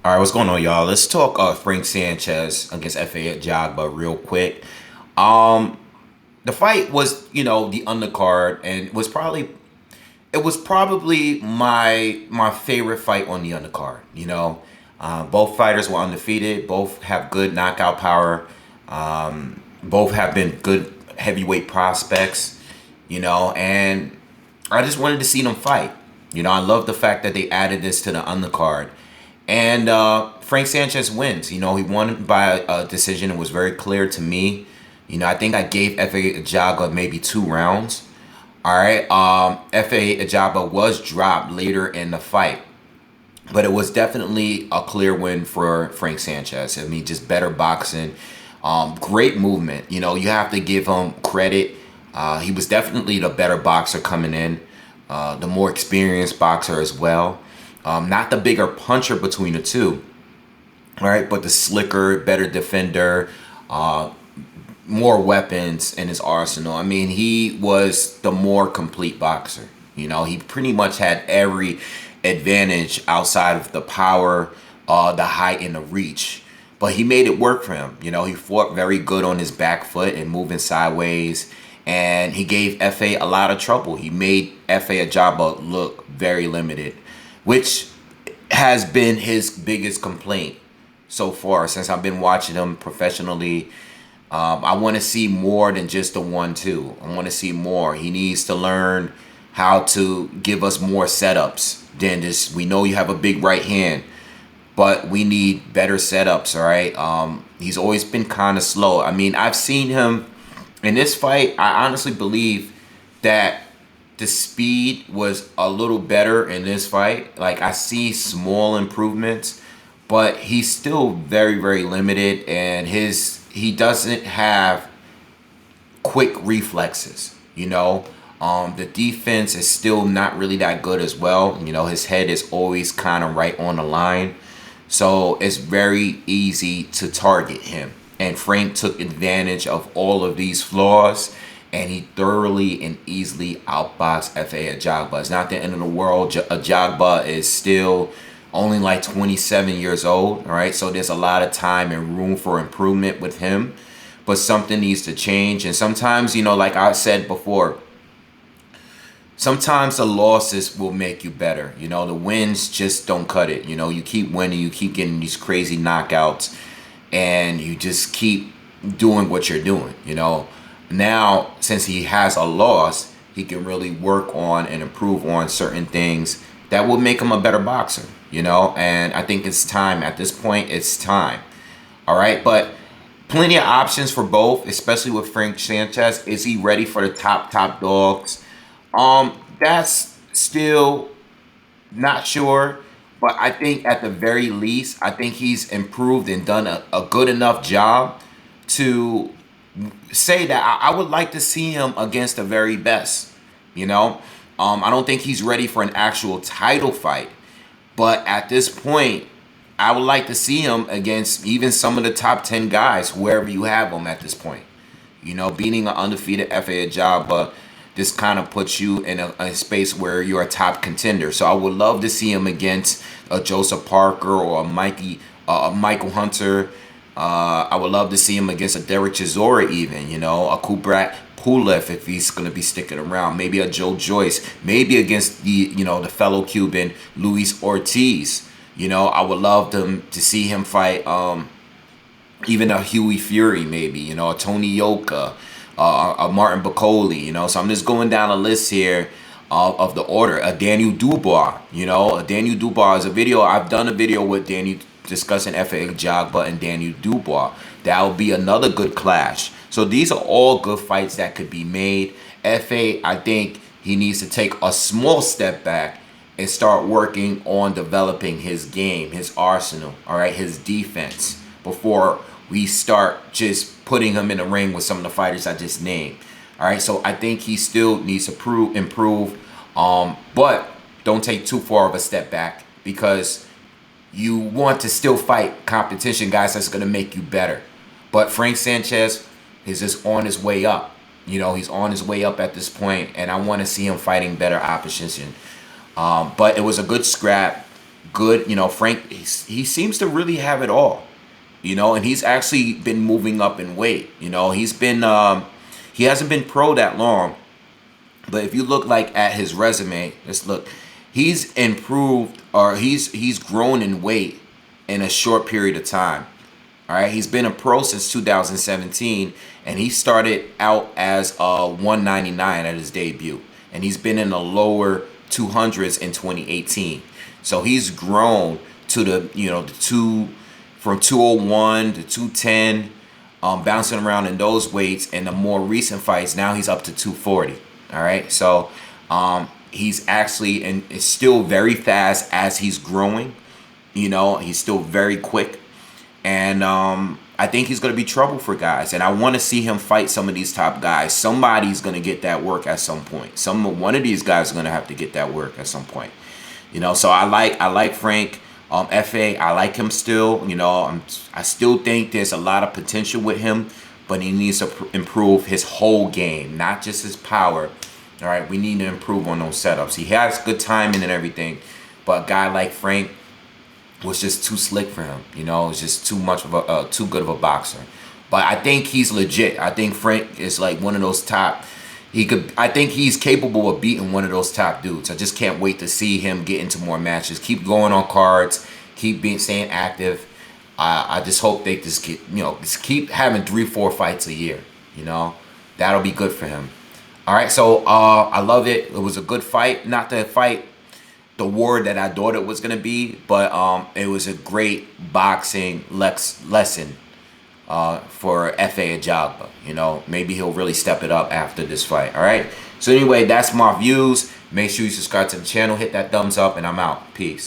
All right, what's going on, y'all? Let's talk Frank Sanchez against Efe Ajagba real quick. Um, the fight was, the undercard, and it was probably my favorite fight on the undercard. Both fighters were undefeated. Both have good knockout power. Both have been good heavyweight prospects. And I just wanted to see them fight. I love the fact that they added this to the undercard. And Frank Sanchez wins. He won by a decision. It was very clear to me. I think I gave Efe Ajagba maybe 2 rounds. All right. Efe Ajagba was dropped later in the fight, but it was definitely a clear win for Frank Sanchez. I mean, just better boxing, great movement. You have to give him credit. He was definitely the better boxer coming in, the more experienced boxer as well. Not the bigger puncher between the two, all right, but the slicker, better defender, more weapons in his arsenal. I mean, he was the more complete boxer. He pretty much had every advantage outside of the power, the height, and the reach. But he made it work for him. He fought very good on his back foot and moving sideways. And he gave Efe a lot of trouble. He made Efe Ajagba look very limited, which has been his biggest complaint so far since I've been watching him professionally. I want to see more than just the 1-2. I want to see more. He needs to learn how to give us more setups than this. We know you have a big right hand, but we need better setups, all right? He's always been kind of slow. I mean, I've seen him in this fight. I honestly believe that the speed was a little better in this fight. Like, I see small improvements, but he's still very, very limited, and he doesn't have quick reflexes. The defense is still not really that good as well. His head is always kind of right on the line, so it's very easy to target him. And Frank took advantage of all of these flaws, and he thoroughly and easily outboxed Efe Ajagba. It's not the end of the world. Ajagba is still only like 27 years old, all right? So there's a lot of time and room for improvement with him, but something needs to change. And sometimes, like I said before, sometimes the losses will make you better. The wins just don't cut it. You keep winning, you keep getting these crazy knockouts, and you just keep doing what you're doing. Now, since he has a loss, he can really work on and improve on certain things that will make him a better boxer. And I think it's time. At this point, it's time. All right, but plenty of options for both, especially with Frank Sanchez. Is he ready for the top dogs? That's still not sure, but I think at the very least, I think he's improved and done a good enough job to say that I would like to see him against the very best. I don't think he's ready for an actual title fight, but at this point, I would like to see him against even some of the top 10 guys, wherever you have them at this point. Beating an undefeated Efe Ajagba, this kind of puts you in a space where you're a top contender. So I would love to see him against a Joseph Parker or a Michael Hunter. I would love to see him against a Derek Chisora even, a Kubrat Pulev if he's going to be sticking around. Maybe a Joe Joyce. Maybe against the fellow Cuban Luis Ortiz. I would love to see him fight even a Huey Fury maybe, a Tony Yoka, a Martin Bacoli, So I'm just going down a list here of the order. A Daniel Dubois, a Daniel Dubois is a video. I've done a video with Daniel discussing Efe Ajagba and Daniel Dubois. That will be another good clash. So these are all good fights that could be made. Efe, I think he needs to take a small step back and start working on developing his game, his arsenal, all right, his defense, before we start just putting him in the ring with some of the fighters I just named. All right, so I think he still needs to improve, but don't take too far of a step back, because you want to still fight competition, guys, that's going to make you better. But Frank Sanchez is just on his way up. He's on his way up at this point, and I want to see him fighting better opposition. But it was a good scrap. good. You know, Frank, he seems to really have it all. You know, and he's actually been moving up in weight. You know, he hasn't been pro that long, but if you look like at his resume, let's look. He's improved, or he's grown in weight in a short period of time. All right, he's been a pro since 2017, and he started out as 199 at his debut, and he's been in the lower 200s in 2018. So he's grown to the two from 201 to 210, bouncing around in those weights. In the more recent fights, now he's up to 240. All right, so he's actually and is still very fast as he's growing. You know, he's still very quick. And I think he's going to be trouble for guys. And I want to see him fight some of these top guys. Somebody's going to get that work at some point. One of these guys is going to have to get that work at some point. You know, so I like Frank. Efe, I like him still. You know, I still think there's a lot of potential with him, but he needs to improve his whole game, not just his power. All right, we need to improve on those setups. He has good timing and everything, but a guy like Frank was just too slick for him. You know, it's just too much of too good of a boxer. But I think he's legit. I think Frank is like one of those top. I think he's capable of beating one of those top dudes. I just can't wait to see him get into more matches. Keep going on cards. Staying active. I just hope they just keep having 3-4 fights a year. You know, that'll be good for him. All right, so I love it. It was a good fight. Not the fight, the war that I thought it was gonna be, but it was a great boxing lesson for Efe Ajagba. You know, maybe he'll really step it up after this fight. All right. So anyway, that's my views. Make sure you subscribe to the channel, hit that thumbs up, and I'm out. Peace.